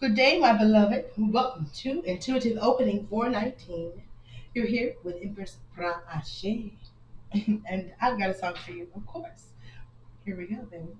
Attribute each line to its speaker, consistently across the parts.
Speaker 1: Good day, my beloved. Welcome to Intuitive Opening 419. You're here with Empress Ra'A'se. And I've got a song for you, of course. Here we go, baby.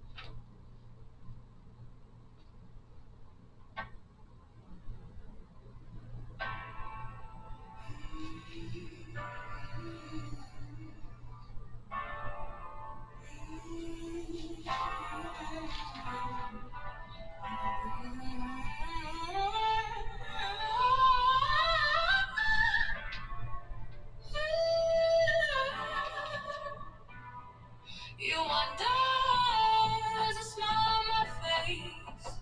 Speaker 1: You wonder there's a smile on my face.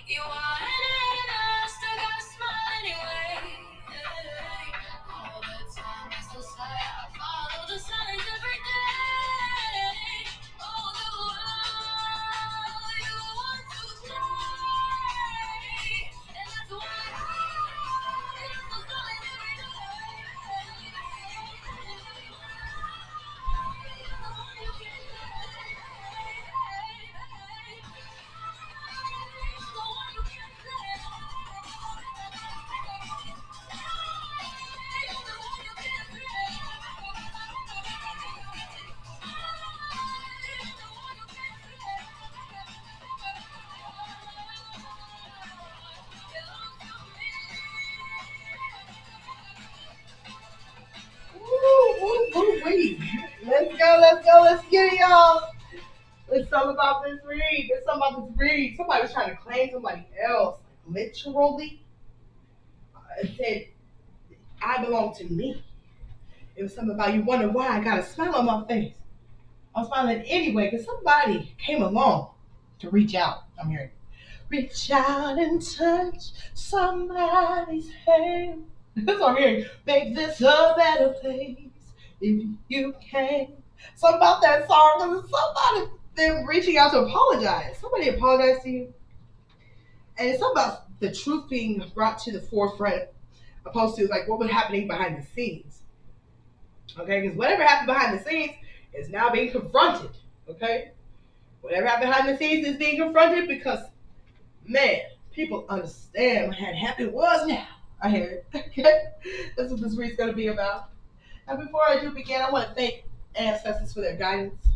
Speaker 1: You are an I still got a smile anyway. All the time I still say I follow the signs every day. Oh, the world you want to stay, and that's why I am so smiling every Woo. Let's get it, y'all. It's something about this read. There's something about this read. Somebody was trying to claim somebody else. Literally, it said, I belong to me. It was something about you wonder why I got a smile on my face. I was smiling anyway because somebody came along to reach out. I'm hearing, reach out and touch somebody's hand. That's what I'm hearing. Make this a better place if you can. Something about that song because it's somebody them reaching out to apologize. Somebody apologized to you. And it's something about the truth being brought to the forefront opposed to like what was happening behind the scenes. Okay, because whatever happened behind the scenes is now being confronted. Okay, whatever happened behind the scenes is being confronted because man, people understand what had happened was now. I hear it. Okay, that's what this read's going to be about. And before I do begin, I want to thank ancestors for their guidance.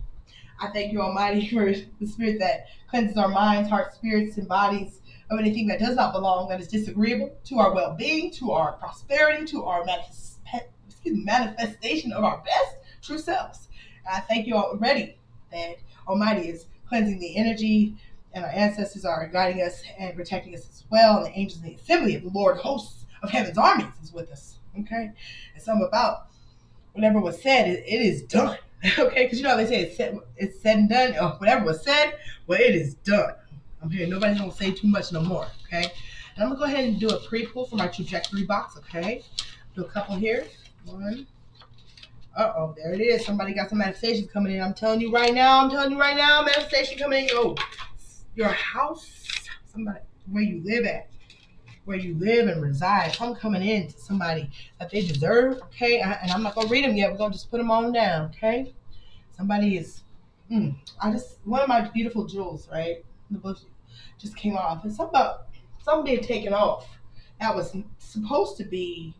Speaker 1: I thank you, Almighty, for the spirit that cleanses our minds, hearts, spirits, and bodies of anything that does not belong, that is disagreeable to our well-being, to our prosperity, to our manifestation of our best true selves. And I thank you already that Almighty is cleansing the energy, and our ancestors are guiding us and protecting us as well. And the angels in the assembly of the Lord hosts of heaven's armies is with us. Okay, and something about whatever was said, it is done. Okay, because you know how they say it's said and done. Or whatever was said, well, it is done. I'm here. Nobody's gonna say too much no more. Okay, and I'm gonna go ahead and do a pre-pull for my trajectory box. Okay, do a couple here. One. There it is. Somebody got some manifestations coming in. I'm telling you right now. Manifestation coming in. Your house. Somebody where you live at. Where you live and reside. I'm coming in to somebody that they deserve, okay? And I'm not gonna read them yet. We're gonna just put them on down, okay? Somebody is, one of my beautiful jewels, right? The book just came off. It's something about something being taken off. That was supposed to be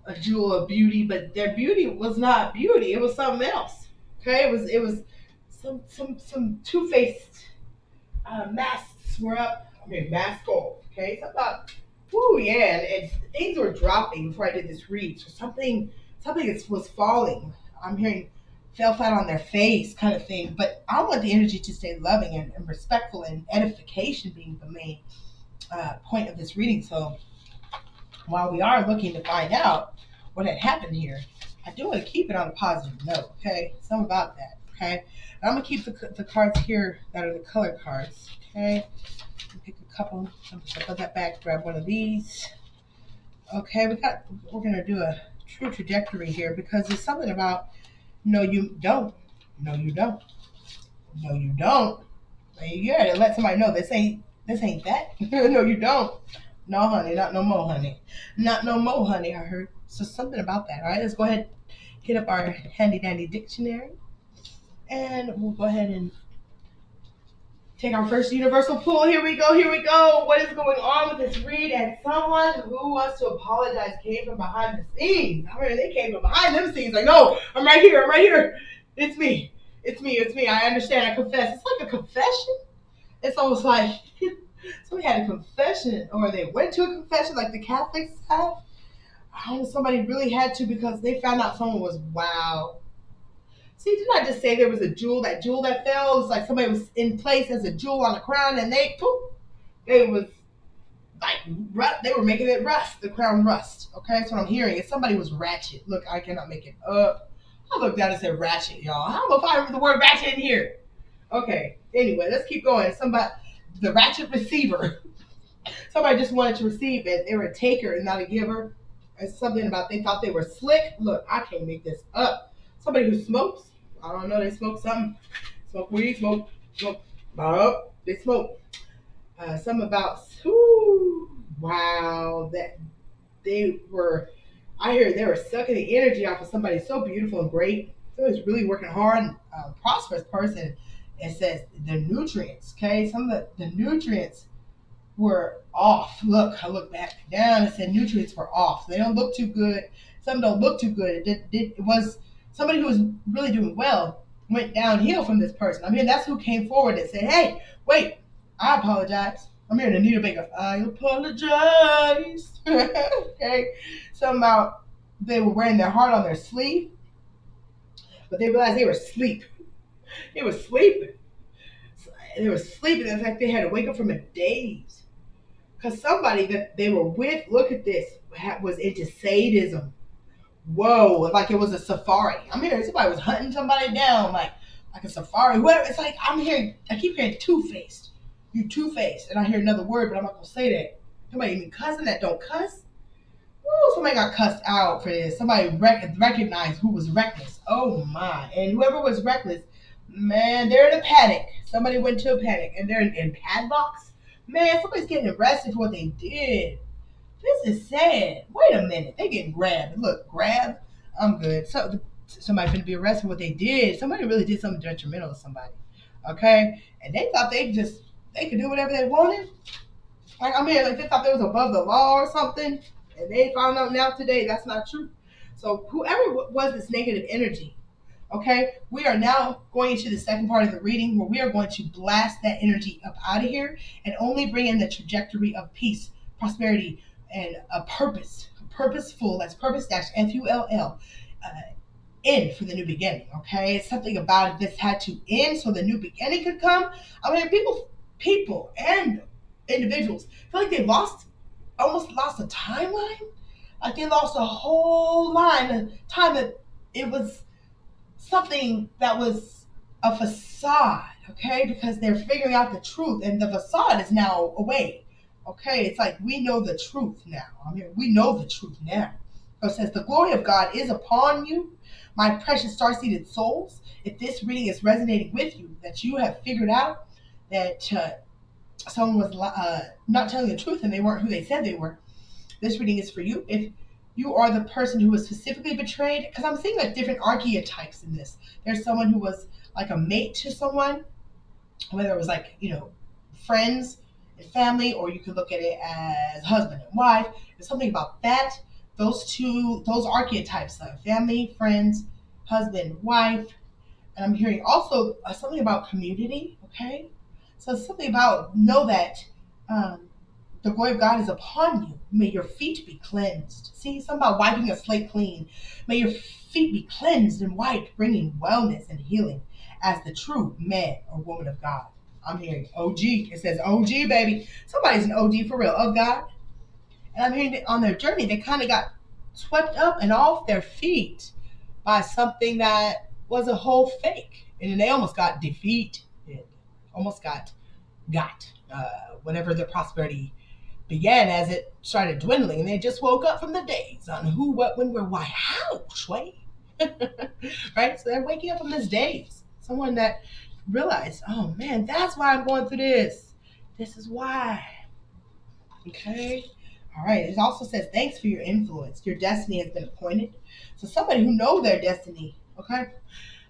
Speaker 1: a jewel of beauty, but their beauty was not beauty. It was something else, okay? It was some two-faced masks were up. Okay, mask off. Okay, so I thought, whoo, yeah, and things were dropping before I did this read. So something was falling. I'm hearing fell flat on their face, kind of thing. But I want the energy to stay loving and respectful, and edification being the main point of this reading. So while we are looking to find out what had happened here, I do want to keep it on a positive note. Okay, some about that. Okay, and I'm gonna keep the cards here that are the color cards. Okay. Pick a couple. I'm just gonna put that back. Grab one of these. Okay, we're gonna do a true trajectory here because there's something about no, you don't. No, you don't. No, you don't. You gotta let somebody know this ain't that. No, you don't. No, honey, not no more, honey. Not no more, honey. I heard. So something about that. All right, let's go ahead, get up our handy dandy dictionary, and we'll go ahead and Take our first universal pull. Here we go. Here we go. What is going on with this read? And someone who wants to apologize came from behind the scenes. I mean, they came from behind them scenes. Like, no, I'm right here. I'm right here. It's me. It's me. It's me. I understand. I confess. It's like a confession. It's almost like somebody had a confession, or they went to a confession, like the Catholics have. I don't know. Somebody really had to because they found out someone was wow. See, didn't I just say there was a jewel? That jewel that fell, it was like somebody was in place as a jewel on the crown, and they poof, it was like they were making it rust, the crown rust. Okay, that's what I'm hearing. If somebody was ratchet, look, I cannot make it up. I looked down and said ratchet, y'all. I don't know if I remember the word ratchet in here. Okay, anyway, let's keep going. Somebody, the ratchet receiver. Somebody just wanted to receive it. They were a taker and not a giver. It's something about they thought they were slick. Look, I can't make this up. Somebody who smokes. I don't know. They smoke something. Smoke weed. Smoke. Oh, they smoke. Some about. Ooh, wow. That they were. I hear they were sucking the energy off of somebody so beautiful and great. Somebody's really working hard. Prosperous person. It says the nutrients. Okay, some of the nutrients were off. Look, I look back down and said nutrients were off. They don't look too good. Some don't look too good. It was somebody who was really doing well went downhill from this person. I mean, that's who came forward and said, hey, wait, I apologize. I'm here to Anita Baker. I apologize. Okay. Somehow they were wearing their heart on their sleeve, but they realized they were asleep. They were sleeping. They were sleeping. In fact, they had to wake up from a daze. Because somebody that they were with, look at this, was into sadism. Whoa, like it was a safari. I'm hearing somebody was hunting somebody down, like a safari. Whoever, it's like I keep hearing two-faced. You two-faced. And I hear another word, but I'm not going to say that. Somebody even cussing that don't cuss. Woo, somebody got cussed out for this. Somebody recognized who was reckless. Oh my. And whoever was reckless, man, they're in a panic. Somebody went to a panic and they're in padlocks. Man, somebody's getting arrested for what they did. This is sad. Wait a minute. They getting grabbed. Look, grab. I'm good. So somebody's going to be arrested for what they did. Somebody really did something detrimental to somebody. Okay? And they thought they could do whatever they wanted. Like, I mean, like they thought they was above the law or something. And they found out now today that's not true. So whoever was this negative energy, okay, we are now going into the second part of the reading where we are going to blast that energy up out of here and only bring in the trajectory of peace, prosperity, and a purpose, purposeful, that's purpose-full, end for the new beginning, okay? It's something about this had to end so the new beginning could come. I mean, people and individuals feel like they almost lost a timeline. Like they lost a whole line of time that it was something that was a facade, okay? Because they're figuring out the truth and the facade is now away. Okay, it's like we know the truth now. I mean, we know the truth now. So it says, the glory of God is upon you, my precious star-seeded souls. If this reading is resonating with you, that you have figured out that someone was not telling the truth and they weren't who they said they were, this reading is for you. If you are the person who was specifically betrayed, because I'm seeing like different archetypes in this. There's someone who was like a mate to someone, whether it was like, friends and family, or you could look at it as husband and wife. There's something about that. Those archetypes, like family, friends, husband, wife. And I'm hearing also something about community, okay? So something about, know that the glory of God is upon you. May your feet be cleansed. See, something about wiping a slate clean. May your feet be cleansed and wiped, bringing wellness and healing as the true man or woman of God. I'm hearing OG. It says OG, baby. Somebody's an OG for real, of God. And I'm hearing that on their journey, they kind of got swept up and off their feet by something that was a whole fake. And then they almost got defeated. Almost got whatever their prosperity began as it started dwindling. And they just woke up from the days on who, what, when, where, why, how, Sway. Right? So they're waking up from this days. Someone that realized, oh man, that's why I'm going through this. This is why. Okay? All right. It also says, thanks for your influence. Your destiny has been appointed. So somebody who knows their destiny, okay?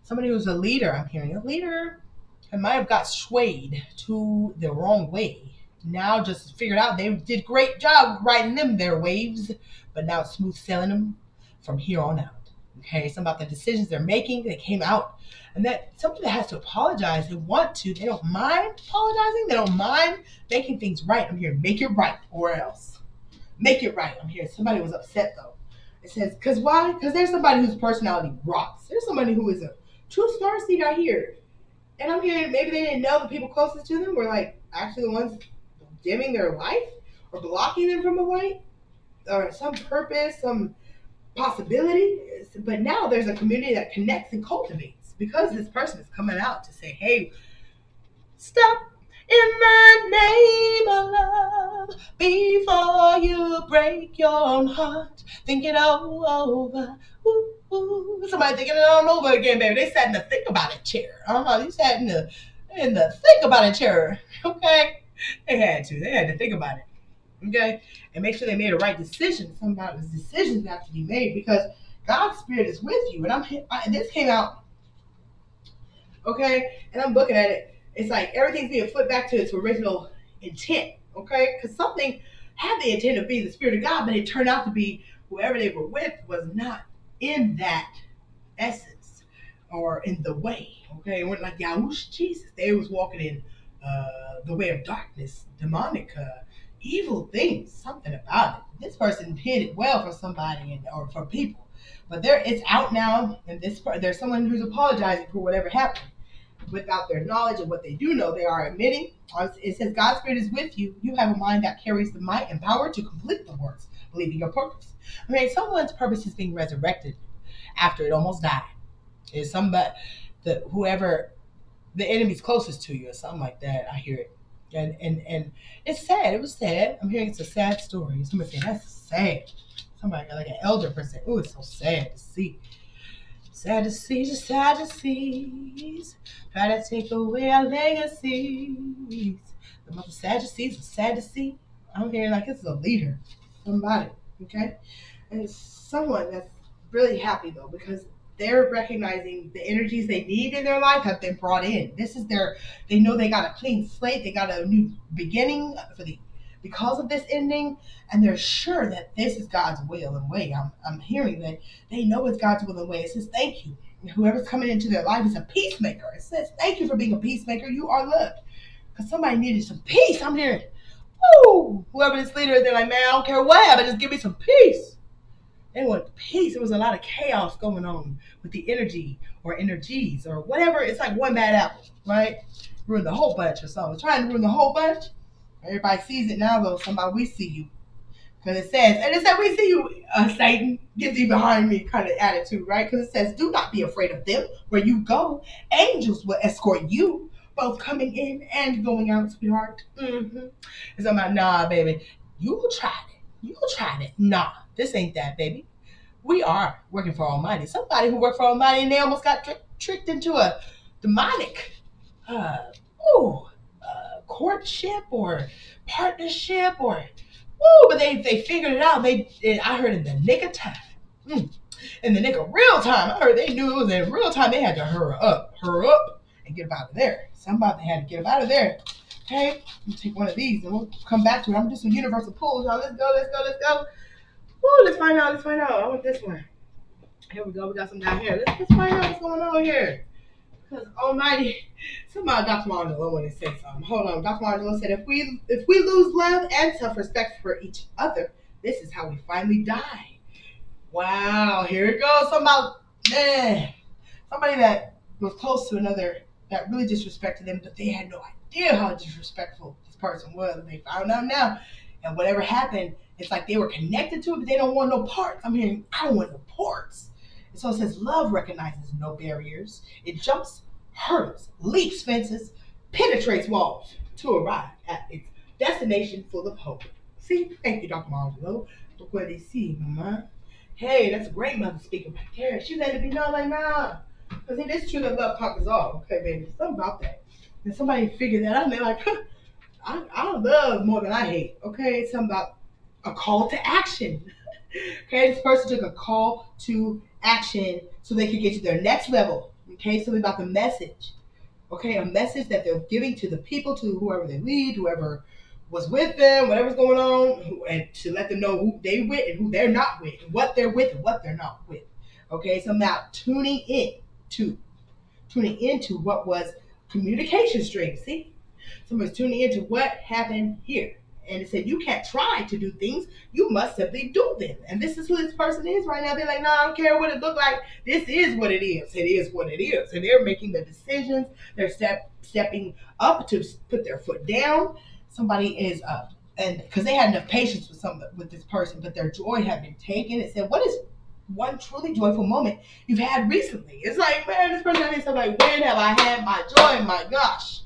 Speaker 1: Somebody who's a leader, I'm hearing a leader. and might have got swayed to the wrong way. Now just figured out they did great job riding them their waves, but now it's smooth sailing them from here on out. Okay, some about the decisions they're making. They came out, and that somebody that has to apologize. They want to. They don't mind apologizing. They don't mind making things right. I'm here, make it right, or else make it right. I'm here. Somebody was upset though. It says, because why? Because there's somebody whose personality rocks. There's somebody who is a true star seed out here. And I'm hearing maybe they didn't know the people closest to them were like actually the ones dimming their light or blocking them from the light or some purpose, some possibility. But now there's a community that connects and cultivates because this person is coming out to say, hey, stop in the name of love before you break your own heart. Think it all over. Ooh, ooh. Somebody thinking it all over again, baby. They sat in the think about it chair. You sat in the think about it chair. Okay? They had to. They had to think about it. Okay? And make sure they made the right decision. Sometimes decisions have to be made because God's spirit is with you. And this came out, okay? And I'm looking at it. It's like everything's being flipped back to its original intent, okay? Because something had the intent of being the Spirit of God, but it turned out to be whoever they were with was not in that essence or in the way, okay? It wasn't like Yahushua Jesus. They was walking in the way of darkness, demonic, evil things, something about it. This person hid it well for somebody or for people. But it's out now, and there's someone who's apologizing for whatever happened. Without their knowledge of what they do know, they are admitting. It says, God's Spirit is with you. You have a mind that carries the might and power to complete the works, believing your purpose. I mean, someone's purpose is being resurrected after it almost died. It's somebody, whoever the enemy's closest to you or something like that. I hear it. And it's sad. It was sad. I'm hearing it's a sad story. Somebody saying, that's sad. Somebody like an elder person. Oh, it's so sad to see. Sad to see, just sad to see. Try to take away our legacies. The mother Sadducees are sad to see. I'm hearing like it's a leader, somebody, okay? And it's someone that's really happy though because they're recognizing the energies they need in their life have been brought in. They know they got a clean slate. They got a new beginning because of this ending, and they're sure that this is God's will and way. I'm hearing that they know it's God's will and way. It says, thank you. Whoever's coming into their life is a peacemaker. It says, thank you for being a peacemaker. You are loved. Because somebody needed some peace. I'm hearing, woo! Whoever this leader is, they're like, man, I don't care what happened. Just give me some peace. They want peace. There was a lot of chaos going on with the energy or energies or whatever. It's like one bad apple, right? Ruin the whole bunch or something. Trying to ruin the whole bunch. Everybody sees it now, though. Somebody, we see you. Because it says, we see you, Satan, get thee behind me kind of attitude, right? Because it says, do not be afraid of them. Where you go, angels will escort you, both coming in and going out, sweetheart. Mm-hmm. It's about, nah, baby, you tried it. You tried it. Nah, this ain't that, baby. We are working for Almighty. Somebody who worked for Almighty and they almost got tricked into a demonic, courtship or partnership or but they figured it out. I heard in the nick of time. In the nick of real time. I heard they knew it was in real time. They had to hurry up and get up out of there. Somebody had to get up out of there. Okay, I'm take one of these and we'll come back to it. I'm gonna do some universal pulls, y'all. Let's go. Woo, let's find out. I want this one. Here we go. We got some down here. Let's find out what's going on here. Because Almighty, somebody, Dr. Marlon wanted to say something. Hold on. Dr. Marlon said, if we lose love and self-respect for each other, this is how we finally die. Wow, here it goes. Somebody that was close to another that really disrespected them, but they had no idea how disrespectful this person was. They found out now. And whatever happened, it's like they were connected to it, but they don't want no parts. I'm hearing, I don't want no parts. And so it says, love recognizes no barriers. It jumps hurdles, leaps fences, penetrates walls to arrive at its destination full of hope. See? Thank you, Dr. Marlo. Look where they see, mama. Hey, that's a great mother speaking right there. She let it be known like, nah. Because it is true that love conquers all. Okay, baby. Something about that. And somebody figured that out and they're like, I love more than I hate. Okay, it's something about a call to action. Okay, this person took a call to action so they could get to their next level. Okay, something about the message. Okay, a message that they're giving to the people, to whoever they lead, whoever was with them, whatever's going on, and to let them know who they with and who they're not with, and what they're with and what they're not with. Okay, so now tuning into what was communication stream. See, someone's tuning into what happened here. And it said, you can't try to do things. You must simply do them. And this is who this person is right now. They're like, no, I don't care what it looked like. This is what it is. It is what it is. And they're making the decisions. They're stepping up to put their foot down. Somebody is up. And because they had enough patience with this person, but their joy had been taken. It said, what is one truly joyful moment you've had recently? It's like, man, this person is like, when have I had my joy? My gosh.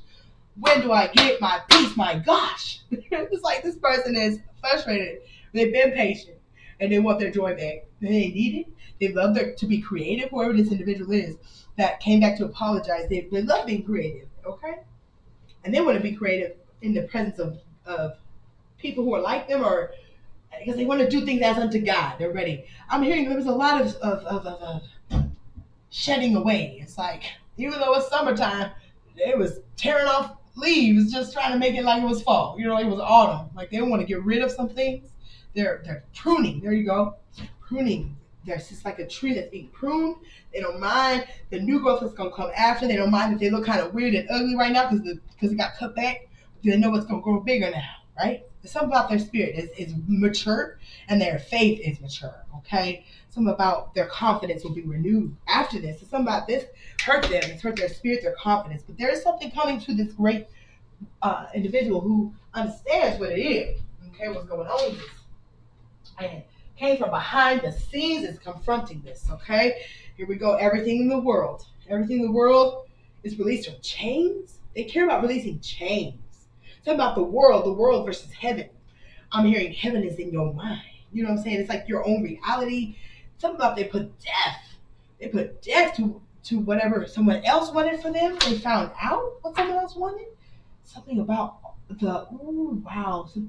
Speaker 1: When do I get my peace? My gosh. It's like this person is frustrated. They've been patient and they want their joy back. They need it. They love to be creative, whoever this individual is that came back to apologize. They love being creative, okay? And they want to be creative in the presence of people who are like them, or because they want to do things as unto God. They're ready. I'm hearing there was a lot of shedding away. It's like, even though it's summertime, they was tearing off leaves just trying to make it like it was fall. You know, it was autumn. Like they want to get rid of some things. They're pruning. There you go. Pruning. There's just like a tree that's being pruned. They don't mind the new growth that's gonna come after. They don't mind if they look kind of weird and ugly right now because it got cut back. They know what's gonna grow bigger now, right? There's something about their spirit is mature and their faith is mature. Okay, something about their confidence will be renewed after this. So something about this hurt them. It's hurt their spirit, their confidence. But there is something coming to this great individual who understands what it is. Okay, what's going on with this, and came from behind the scenes is confronting this. Okay, here we go. Everything in the world is released from chains. They care about releasing chains. Something about the world versus heaven. I'm hearing heaven is in your mind. You know what I'm saying? It's like your own reality. Something about they put death. They put death to whatever someone else wanted for them. They found out what someone else wanted. Something about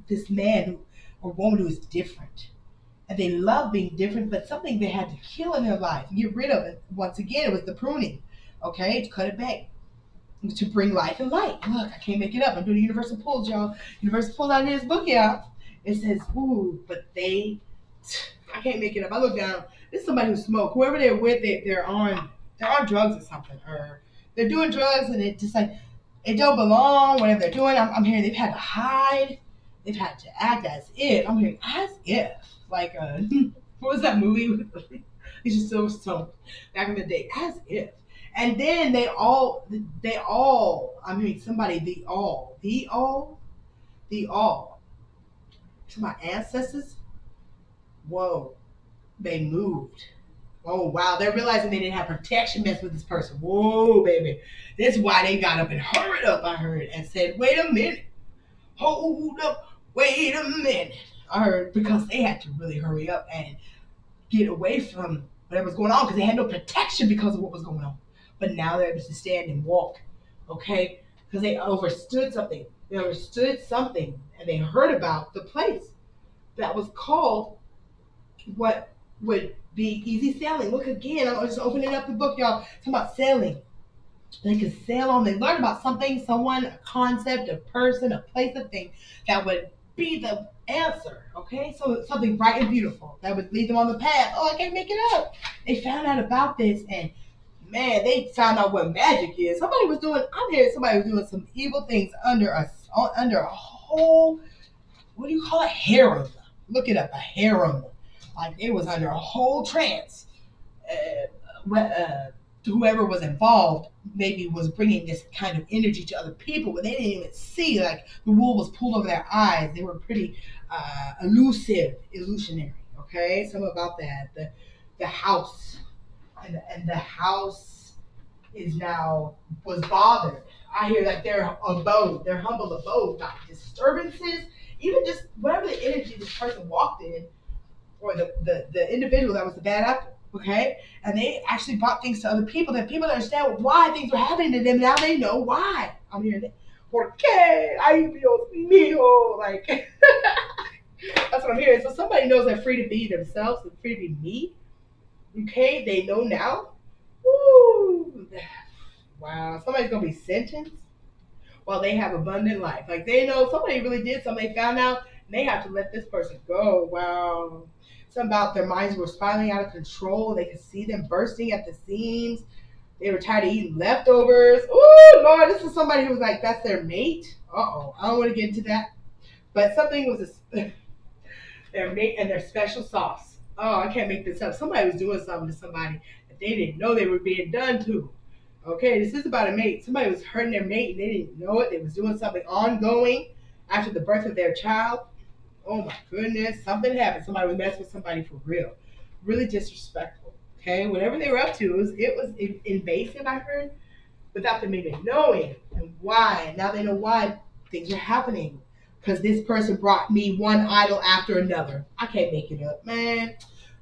Speaker 1: this man or woman who is different. And they love being different, but something they had to kill in their life, get rid of it. Once again, it was the pruning. Okay, to cut it back. To bring life and light. Look, I can't make it up. I'm doing universal pulls, y'all. Universal pulls out of his book, y'all. It says, but I can't make it up. I look down. This is somebody who smoked. Whoever they're with, they're on drugs or something, or they're doing drugs, and it just like it don't belong. Whatever they're doing, I'm hearing they've had to hide. They've had to act as if. I'm hearing as if, like what was that movie? It's just so back in the day, as if. And then they all, I mean, somebody, the all, to my ancestors, whoa, they moved. Oh, wow, they're realizing they didn't have protection mess with this person. Whoa, baby. That's why they got up and hurried up, I heard, and said, wait a minute, hold up, wait a minute. I heard, because they had to really hurry up and get away from whatever was going on because they had no protection because of what was going on. But now they're able to stand and walk, okay? Because they understood something. And they heard about the place that was called what would be easy sailing. Look again, I'm just opening up the book, y'all. Talking about sailing. They could sail on. They learned about something, someone, a concept, a person, a place, a thing that would be the answer, okay? So something bright and beautiful that would lead them on the path. Oh, I can't make it up. They found out about this, and man, they found out what magic is. I'm hearing somebody was doing some evil things under a whole, what do you call it? Harem. Look it up, a harem. Like it was under a whole trance. Whoever was involved maybe was bringing this kind of energy to other people, but they didn't even see. Like the wool was pulled over their eyes. They were pretty illusionary. Okay, something about that. The house. And the house was bothered. I hear like their humble abode, got disturbances, even just whatever the energy this person walked in, or the individual that was the bad apple, okay? And they actually brought things to other people that people understand why things were happening to them. Now they know why. I'm hearing that. Porque ay Dios mío, like that's what I'm hearing. So somebody knows they're free to be themselves and free to be me. Okay, they know now. Woo! Wow, somebody's gonna be sentenced while they have abundant life. Like they know somebody really did something, they found out, and they have to let this person go. Wow. Something about their minds were spiraling out of control. They could see them bursting at the seams. They were tired of eating leftovers. Oh Lord, this is somebody who was like, that's their mate. Uh-oh. I don't want to get into that. But something was their mate and their special sauce. Oh, I can't make this up. Somebody was doing something to somebody that they didn't know they were being done to. Okay, this is about a mate. Somebody was hurting their mate and they didn't know it. They was doing something ongoing after the birth of their child. Oh my goodness, something happened. Somebody was messing with somebody for real. Really disrespectful. Okay, whatever they were up to, it was invasive, I heard, without them even knowing and why. Now they know why things are happening. Because this person brought me one idol after another. I can't make it up, man.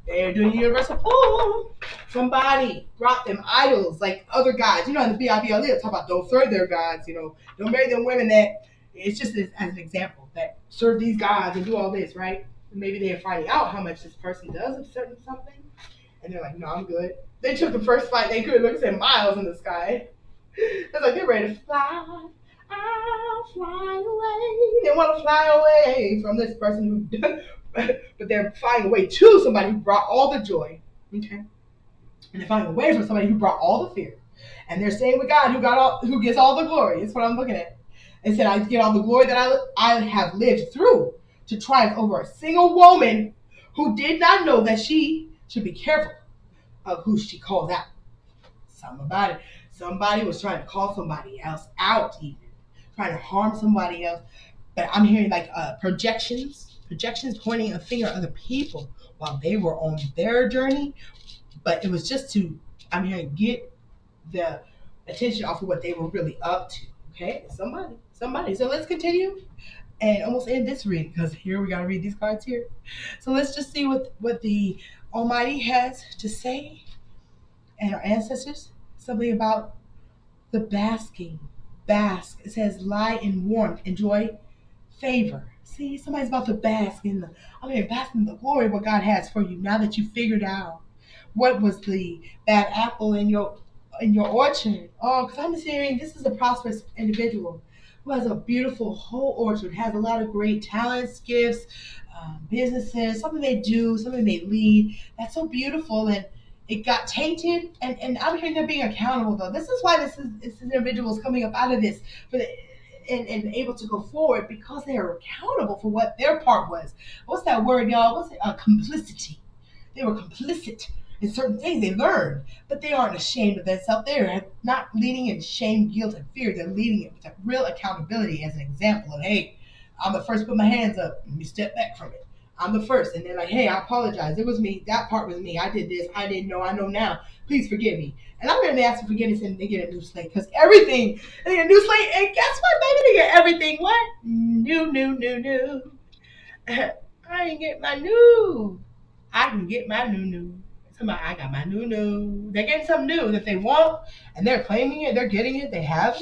Speaker 1: They're doing universal pool. Somebody brought them idols like other gods. You know, in the BIBLE, talk about don't serve their gods. You know, don't marry them women that. It's just as an example that serve these gods and do all this, right? And maybe they're finding out how much this person does of certain something, and they're like, "No, I'm good." They took the first flight they could. Look at miles in the sky. It's like they're ready to fly. I'll fly away. They want to fly away from this person who, but they're flying away to somebody who brought all the joy. Okay, and they're flying away from somebody who brought all the fear. And they're staying with God, who gets all the glory. That's what I'm looking at. And said, I get all the glory that I have lived through to triumph over a single woman who did not know that she should be careful of who she calls out. Something about it. Somebody was trying to call somebody else out, even trying to harm somebody else. But I'm hearing like projections pointing a finger at other people while they were on their journey. But it was just to, I'm hearing, get the attention off of what they were really up to. Okay, somebody. So let's continue and almost end this reading because here we gotta read these cards here. So let's just see what the Almighty has to say and our ancestors. Something about the basking. Bask. It says lie in warmth, enjoy favor. See, somebody's about to bask in bask in the glory of what God has for you now that you figured out what was the bad apple in your orchard. Oh, because I'm just hearing this is a prosperous individual who has a beautiful whole orchard, has a lot of great talents, gifts, businesses, something they do, something they lead. That's so beautiful, and it got tainted. And I'm hearing they're being accountable though. This is why this individual is coming up out of this and able to go forward because they are accountable for what their part was. What's that word, y'all? What's it? Complicity. They were complicit in certain things they learned, but they aren't ashamed of themselves. They're not leading in shame, guilt, and fear. They're leading it with a real accountability as an example of, hey, I'm the first to put my hands up. Let me step back from it. I'm the first. And they're like, hey, I apologize. It was me. That part was me. I did this. I didn't know. I know now. Please forgive me. And I'm going to ask for forgiveness and they get a new slate. Because everything, they get a new slate. And guess what, baby? They get everything. What? New. I ain't get my new. I can get my new. Somebody, I got my new. They're getting something new that they want, and they're claiming it. They're getting it. They have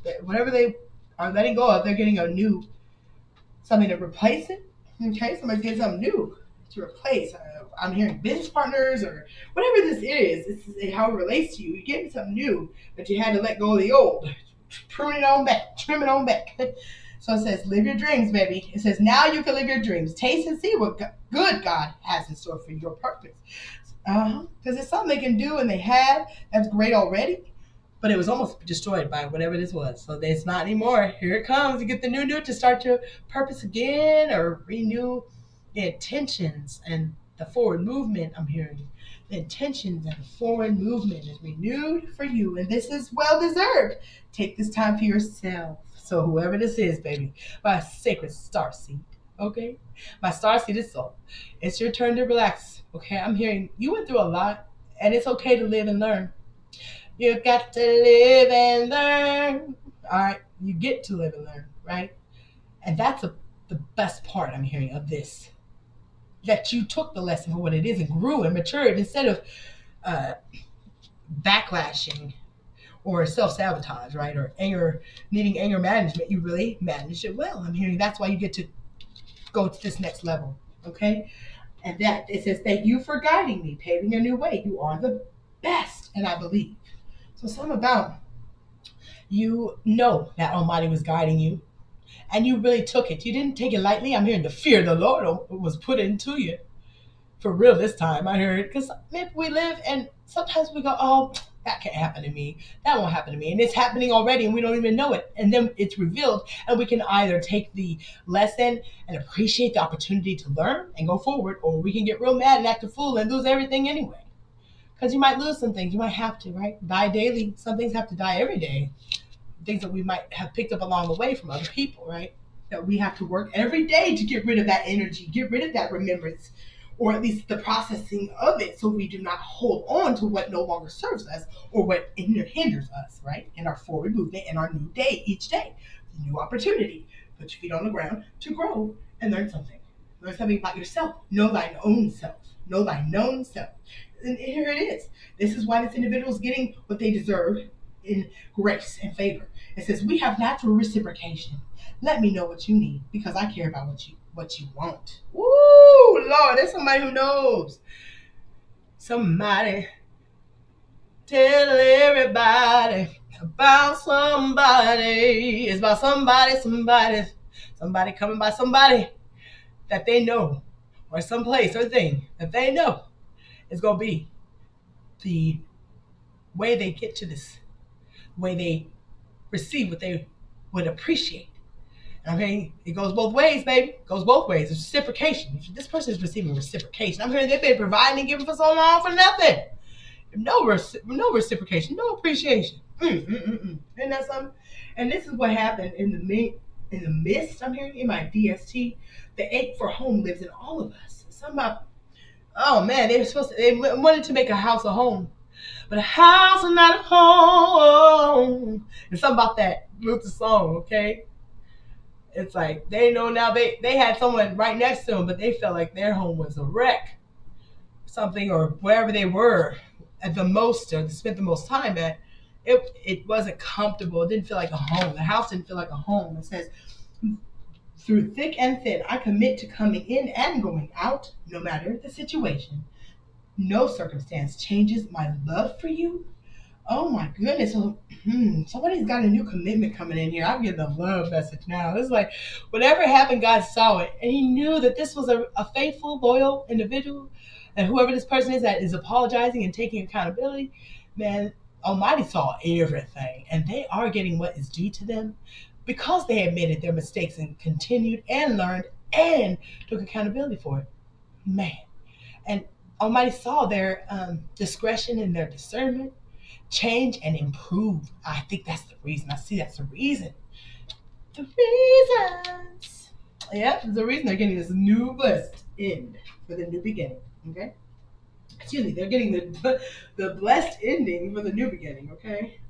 Speaker 1: it. Whatever they are letting go of, they're getting a new something to replace it. Okay, somebody's getting something new to replace. I'm hearing business partners or whatever this is how it relates to you. You're getting something new, but you had to let go of the old. Prune it on back. Trim it on back. So it says, live your dreams, baby. It says, now you can live your dreams. Taste and see what good God has in store for your purpose. Because it's something they can do and they have. That's great already. But it was almost destroyed by whatever this was. So there's not anymore. Here it comes. You get the new to start your purpose again or renew the intentions and the forward movement. I'm hearing the intentions and the forward movement is renewed for you. And this is well deserved. Take this time for yourself. So whoever this is, baby, my sacred starseed, okay? My starseed soul. It's your turn to relax, okay? I'm hearing you went through a lot, and it's okay to live and learn. You got to live and learn. All right, you get to live and learn, right? And that's the best part I'm hearing of this. That you took the lesson for what it is and grew and matured instead of backlashing or self-sabotage, right? Or needing anger management. You really managed it well. I'm hearing that's why you get to go to this next level, okay? And that it says, thank you for guiding me, paving a new way. You are the best, and I believe. So something about You know that Almighty was guiding you, and you really took it. You didn't take it lightly. I'm hearing the fear of the Lord was put into you. For real this time, I heard. Because maybe we live and sometimes we go, oh, that can't happen to me. That won't happen to me. And it's happening already and we don't even know it. And then it's revealed, and we can either take the lesson and appreciate the opportunity to learn and go forward, or we can get real mad and act a fool and lose everything anyway. Because you might lose some things. You might have to, right? Die daily. Some things have to die every day. Things that we might have picked up along the way from other people, right? That we have to work every day to get rid of that energy, get rid of that remembrance, or at least the processing of it, so we do not hold on to what no longer serves us or what hinders us, right? In our forward movement and our new day each day. New opportunity. Put your feet on the ground to grow and learn something. Learn something about yourself. Know thine own self. Know thy known self. And here it is. This is why this individual is getting what they deserve in grace and favor. It says, we have natural reciprocation. Let me know what you need, because I care about what you want. Woo, Lord, there's somebody who knows. Somebody tell everybody about somebody. It's about somebody coming by somebody that they know, or some place or thing that they know is going to be the way they get to this, way they receive what they would appreciate. Okay, it goes both ways, baby. It goes both ways. It's reciprocation. This person is receiving reciprocation. I'm hearing they've been providing and giving for so long for nothing. No reciprocation, no appreciation. Isn't that something? And this is what happened in the midst. I'm hearing in my DST. The ache for home lives in all of us. Something about, oh man, they wanted to make a house a home, but a house is not a home. And something about that Luther song, okay? It's like they know now they had someone right next to them, but they felt like their home was a wreck, something, or wherever they were at the most, or spent the most time at. It wasn't comfortable. It didn't feel like a home. The house didn't feel like a home. It says, through thick and thin, I commit to coming in and going out, no matter the situation. No circumstance changes my love for you. Oh my goodness. So, somebody's got a new commitment coming in here. I'm getting a love message now. It's like whatever happened, God saw it. And he knew that this was a faithful, loyal individual. And whoever this person is that is apologizing and taking accountability, man, Almighty saw everything. And they are getting what is due to them because they admitted their mistakes and continued and learned and took accountability for it. Man. And Almighty saw their discretion and their discernment change and improve. I think that's the reason. I see that's the reason. The reasons. Yeah, there's a reason they're getting this new blessed end for the new beginning. Okay? Excuse me, they're getting the blessed ending for the new beginning, okay?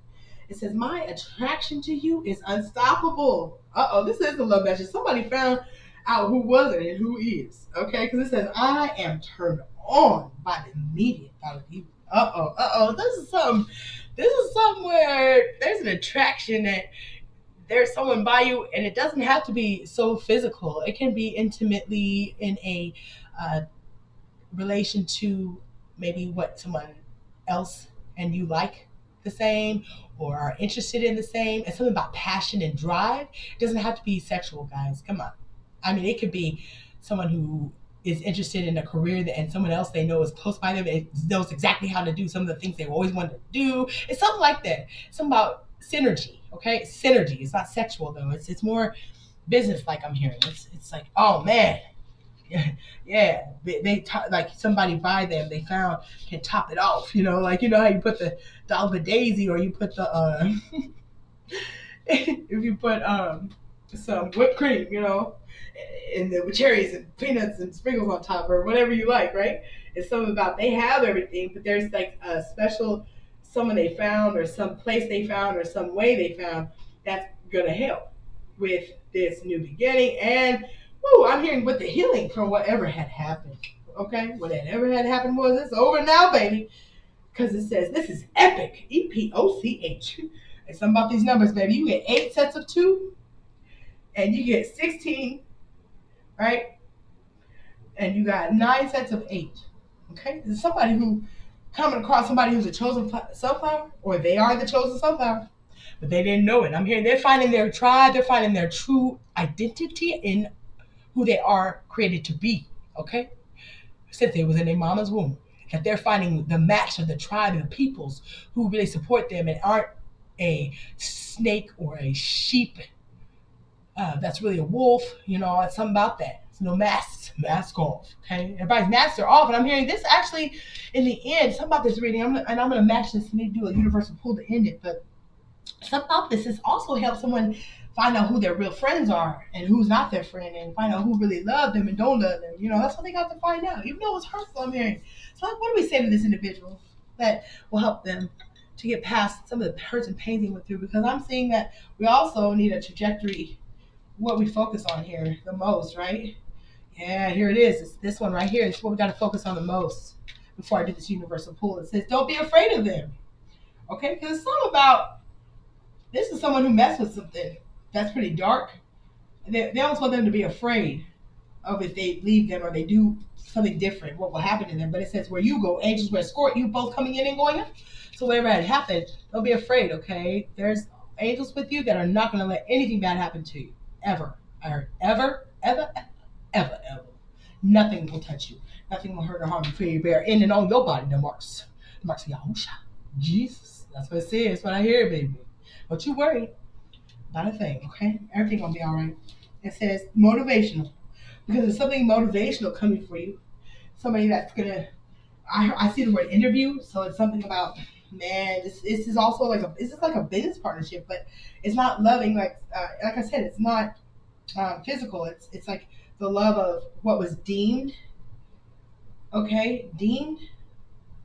Speaker 1: It says, my attraction to you is unstoppable. Uh-oh, this is a love message. Somebody found out who wasn't and who is, okay? Because it says, I am turned on by the immediate thought of you. Uh-oh. This is something where there's an attraction that there's someone by you, and it doesn't have to be so physical. It can be intimately in a relation to maybe what someone else and you like the same or are interested in the same. It's something about passion and drive. It doesn't have to be sexual, guys. Come on. I mean, it could be someone who is interested in a career and someone else they know is close by them and knows exactly how to do some of the things they always wanted to do. It's something like that. It's something about synergy, okay? Synergy. It's not sexual, though. It's more business, like I'm hearing. It's like, oh, man. Yeah, like somebody by them they found can top it off, like how you put the Dollar Daisy, or you put the if you put some whipped cream, and with cherries and peanuts and sprinkles on top, or whatever you like, right? It's something about they have everything, but there's like a special someone they found, or some place they found, or some way they found that's gonna help with this new beginning. And I'm hearing with the healing from whatever had happened. Okay? Whatever had happened it's over now, baby. Because it says this is epic. EPOCH. And something about these numbers, baby. You get 8 sets of 2, and you get 16, right? And you got 9 sets of 8. Okay? This is somebody who coming across somebody who's a chosen sunflower, or they are the chosen sunflower. but they didn't know it. I'm hearing they're finding their tribe, they're finding their true identity in who they are created to be. Okay? Since they was in their mama's womb. That they're finding the match of the tribe and the peoples who really support them and aren't a snake or a sheep that's really a wolf. It's something about that. It's no masks, mask off. Okay, everybody's masks are off, and I'm hearing this actually in the end. Something about this reading, and I'm going to match this. Maybe do a universal pull to end it, but something about this is also help someone find out who their real friends are and who's not their friend, and find out who really love them and don't love them. That's what they got to find out, even though it's hurtful. I'm hearing. So, what do we say to this individual that will help them to get past some of the hurts and pains they went through? Because I'm seeing that we also need a trajectory what we focus on here the most, right? Yeah, here it is. It's this one right here. It's what we got to focus on the most before I do this universal pull. It says, don't be afraid of them. Okay? Because it's something about this is someone who messed with something that's pretty dark. They almost want them to be afraid of if they leave them or they do something different, what will happen to them. But it says, where you go, angels will escort you, both coming in and going up. So whatever had happened, don't be afraid, okay? There's angels with you that are not going to let anything bad happen to you. Ever. I heard ever, ever, ever, ever. Nothing will touch you. Nothing will hurt or harm you for you bear in and on your body the marks. The marks of Yahusha. Jesus. That's what it says. That's what I hear, baby. Don't you worry about a thing, okay? Everything gonna be all right. It says motivational. Because there's something motivational coming for you. Somebody that's gonna I see the word interview, so it's something about this is also this is like a business partnership, but it's not loving like I said, it's not physical. It's like the love of what was deemed, okay, deemed,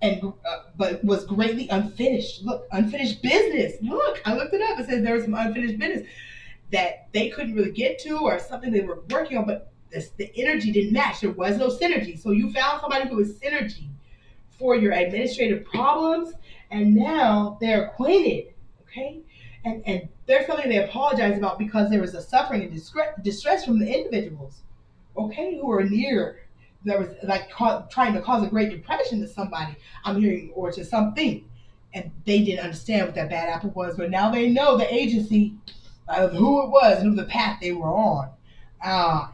Speaker 1: and but was greatly unfinished. Look, unfinished business. Look, I looked it up. It says there was some unfinished business that they couldn't really get to, or something they were working on, but the energy didn't match. There was no synergy. So you found somebody who was synergy for your administrative problems, and now they're acquainted, okay? And there's something they apologize about because there was a suffering and distress from the individuals, okay, who were near. That was like trying to cause a great depression to somebody, I'm hearing, or to something, and they didn't understand what that bad apple was, but now they know the agency of who it was and who the path they were on,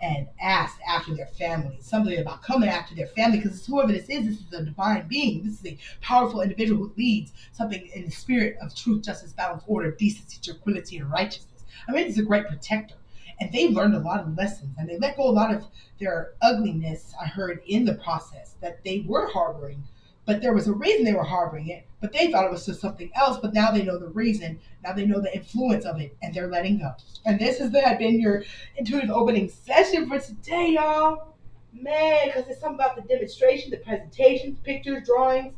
Speaker 1: and asked after their family. Something about coming after their family, because whoever this is a divine being. This is a powerful individual who leads something in the spirit of truth, justice, balance, order, decency, tranquility, and righteousness. I mean, he's a great protector. And they learned a lot of lessons, and they let go a lot of their ugliness, I heard, in the process, that they were harboring. But there was a reason they were harboring it, but they thought it was just something else. But now they know the reason. Now they know the influence of it, and they're letting go. And this had been your intuitive opening session for today, y'all. Man, because it's something about the demonstration, the presentations, pictures, drawings.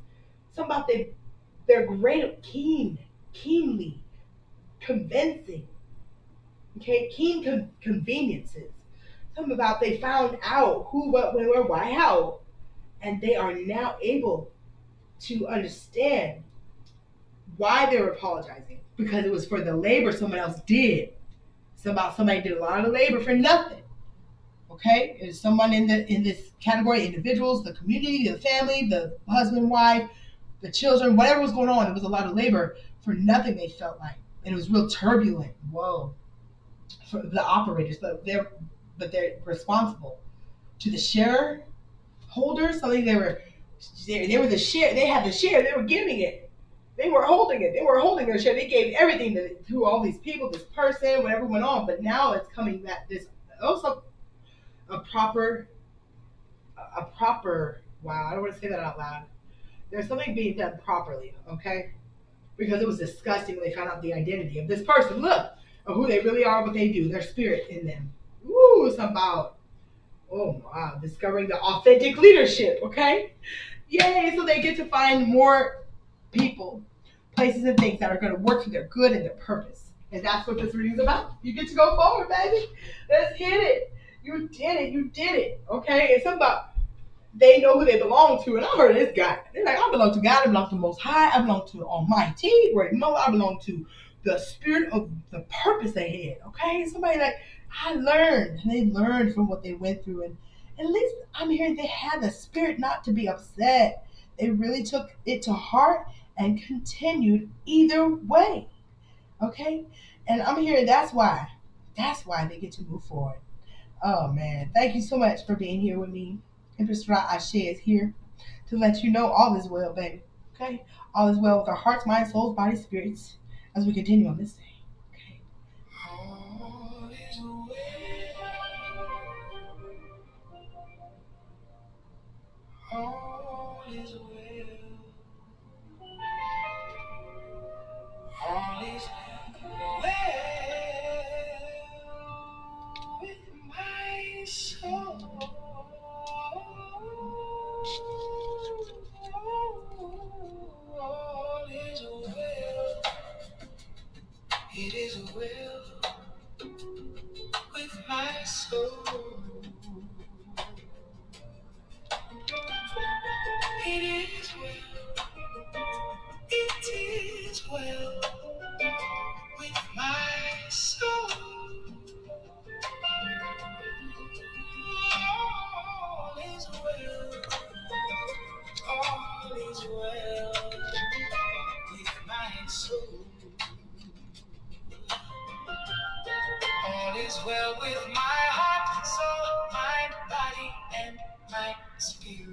Speaker 1: Something about they're great, keenly convincing. Okay, conveniences. Something about they found out who, what, when, where, why, how, and they are now able to understand why they were apologizing, because it was for the labor someone else did. Somebody did a lot of labor for nothing. Okay, it's someone in this category: individuals, the community, the family, the husband, wife, the children, whatever was going on. It was a lot of labor for nothing. They felt like, and it was real turbulent. Whoa, for the operators, but they're responsible to the shareholders. Something they were the share. They had the share. They were giving it. They were holding it. They were holding their share. They gave everything to all these people, this person, whatever went on. But now it's coming back. This also a proper. Wow, I don't want to say that out loud. There's something being done properly, okay? Because it was disgusting when they found out the identity of this person. Look, of who they really are, what they do, their spirit in them. Ooh, it's about discovering the authentic leadership, okay? Yay, so they get to find more people, places, and things that are going to work for their good and their purpose. And that's what this reading is about. You get to go forward, baby. Let's hit it. You did it, okay? It's about they know who they belong to. And I heard this guy. They're like, I belong to God, I belong to the Most High, I belong to the Almighty, I belong to the spirit of the purpose they had, okay? Somebody like, I learned, and they learned from what they went through, and at least I'm hearing they had the spirit not to be upset. They really took it to heart and continued either way. Okay? And I'm hearing that's why. That's why they get to move forward. Oh man. Thank you so much for being here with me. Empress Ra'A'se is here to let you know all is well, baby. Okay? All is well with our hearts, minds, souls, bodies, spirits as we continue on this day. Okay? All is well. All is well. All is well with my soul. All is well. It is well with my soul. It is well. It is well with my soul. All is well. All is well with my soul. All is well with my heart, soul, mind, body, and my spirit.